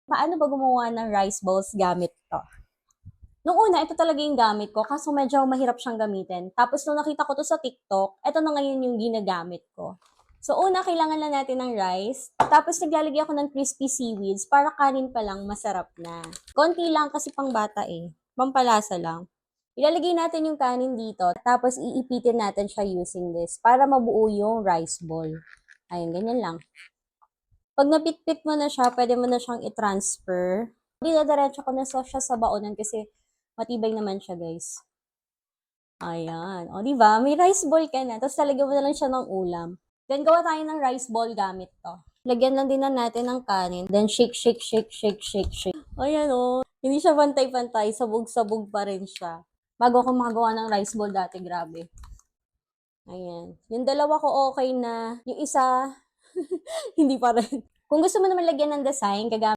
Paano ba gumawa ng rice balls gamit 'to? Nung una, ito talaga yung gamit ko kaso medyo mahirap siyang gamitin. Tapos nung nakita ko 'to sa TikTok, eto na ngayon yung ginagamit ko. So una, kailangan lang natin ng rice, tapos naglalagay ako ng crispy seaweeds para kanin pa lang masarap na. Konti lang kasi pang-bata, eh, pampalasa lang. Ilalagay natin yung kanin dito, tapos iipitin natin siya using this para mabuo yung rice ball. Ayun, ganyan lang. 'Pag napitpit mo na siya, pwede mo na siyang i-transfer. Dinadiretso ko na siya sa baonan kasi matibay naman siya, guys. Ayan. O, 'di ba? May rice ball ka na, tapos lalagyan mo na lang siya ng ulam. Then, gawa tayo ng rice ball gamit 'to. Lagyan lang din na natin ng kanin, then shake, shake, shake, shake, shake, shake. Ayan o. Hindi siya pantay-pantay, sabog-sabog pa rin siya. Bago ako makagawa ng rice ball dati, grabe. Ayan. Yung dalawa ko okay na, yung isa, hindi pa rin. Kung gusto mo naman lagyan ng design, gagamit